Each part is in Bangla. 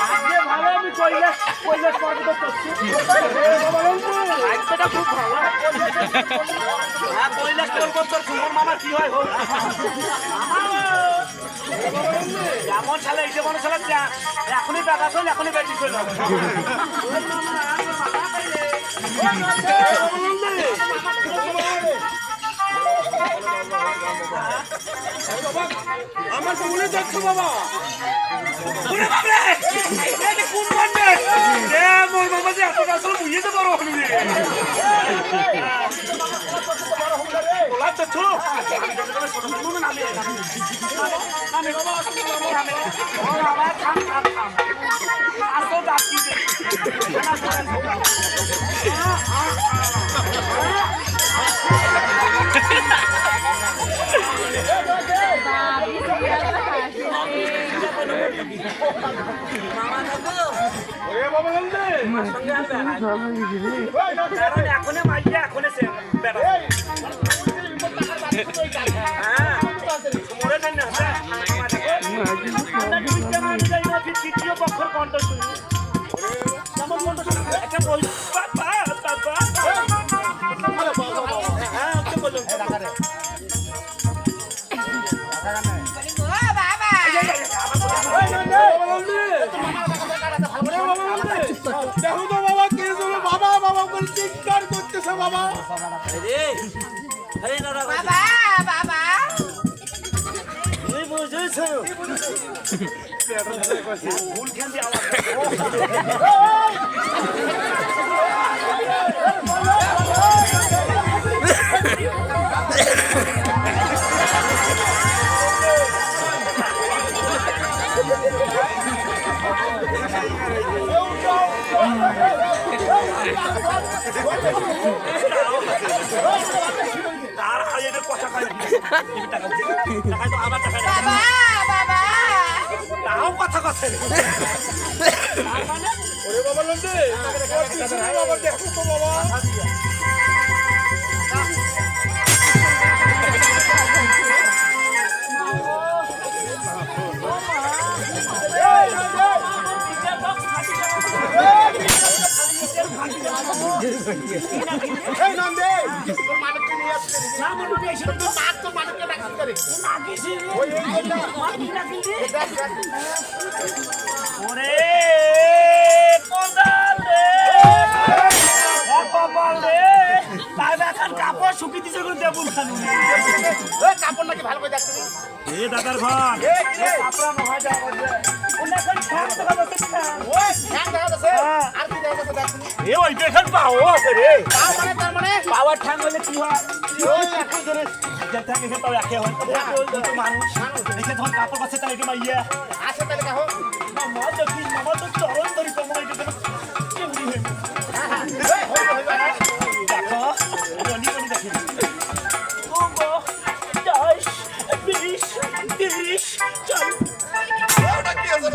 আজকে ভালো আমি কৈলাস পর্বত করছি আজকেটা খুব ভালো হ্যাঁ কৈলাস পর্বত তোমার মামা কি হয় হোক যেমন সালে এই যেমন সালে এখনই টাকা চল এখনই বেশি চল আমার তো বলে যাচ্ছ বাবা ওরে বাবা রে এটা কোন বন্ধে এ মোর বাবা যে এত আসলে বুঝিয়ে তো বড় হলো রে বলা তো ছো আমি বাবা বাবা থাম আসো যাচ্ছি এখন মাইয়া এখন তৃতীয় পক্ষের কণ্ঠ শুনি কেমন কণ্ঠ শুনি একটা বই দেখো তো বাবা কে বাবা বাবা বলে চিৎকার করতেছে বাবা বাবা বাবা তুই বুঝেছ ভুল খেন দিয়ে আওয়াজ বাবা বাবা তাও কথা কথা ওরে বাবা লন্ডে বাবা দেখো তো বাবা এই নন্দে তোর মালিককে নিয়ে আসছে না মনে হয় এসে তোর মা তোর মালিককে ডাকতে করে লাগিছি ওই এইটা মালিক ডাকি দেখ ওরে কোদাল রে বাবা রে তাই এখন কাপড় শুকি দিছে করে দেবুন খালি ওই কাপড় নাকি ভালো করে দেখছিস এ দাদার ভাই এ কাপড় মহা যাবে ওনা কোন ঠাক দেখা যাচ্ছে ওই ঠাক দেখা যাচ্ছে আর কি দেখা যাচ্ছে দেখছিস এ ওই দেখেন পাও আছে রে পাও মানে তার মানে পাওয়ার ঠাক হলে কি হয় ওই একই জনে যেটা থেকে পাও একে হয় তো মানুষ দেখে ধর কাপড় পাচ্ছে তাই কি মাইয়া আসে তাহলে কাহো না মত কি মামা তো চরণ ধরি কমাই দিতে কি উড়ি হই দেখো বনি বনি দেখি ওগো 10 20 30 চল ওটা কি আছে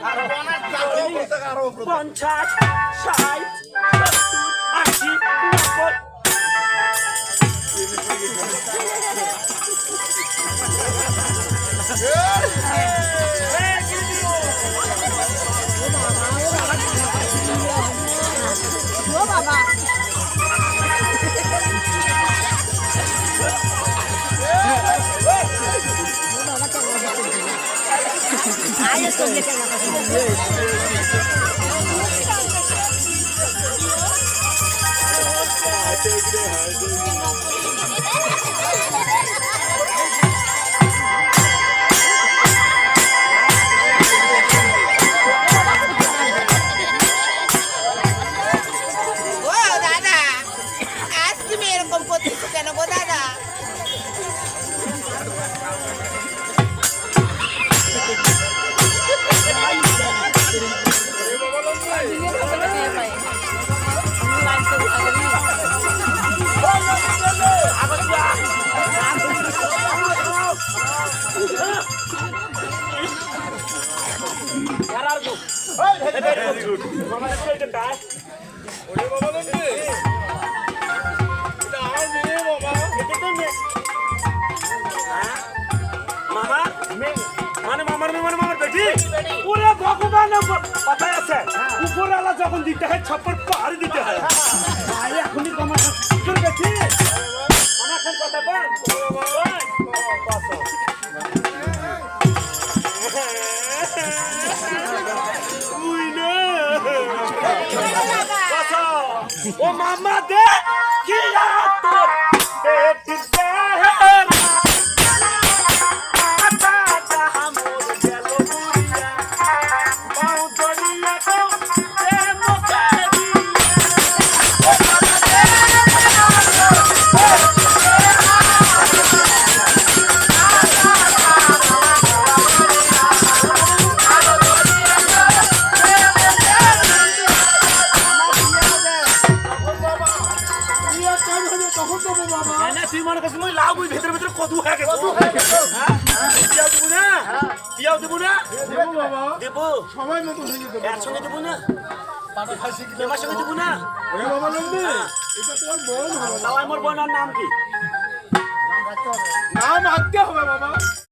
আর বনার চাও করতে কারো 50 60 70 80 বাবা আয় সঙ্গে মানে মামার বেটি পুরো ভগবান কথা আছে উপরওয়ালা যখন দিতে হয় ছাপ্পর পাহাড়ি দিতে হয় আরে এখনই তোমার তোর বেটি আমার এখন কথা বল ও মামা দে কি তোর বেটি দে তুই মনে করছিস মই লাউ বই ভেতরে ভেতরে কদু হয়ে গেছে পিয়াও দেবো না পিয়াও দেবো না দেবো সবাই মতো হয়ে যেতে পারে। একসঙ্গে দেবো না তোমার সঙ্গে দেবো না ওরে বাবা লম্বি, এটা তোমার বোন হবে। তাও আমার বোনের নাম কি নাম আঁকতে হবে বাবা।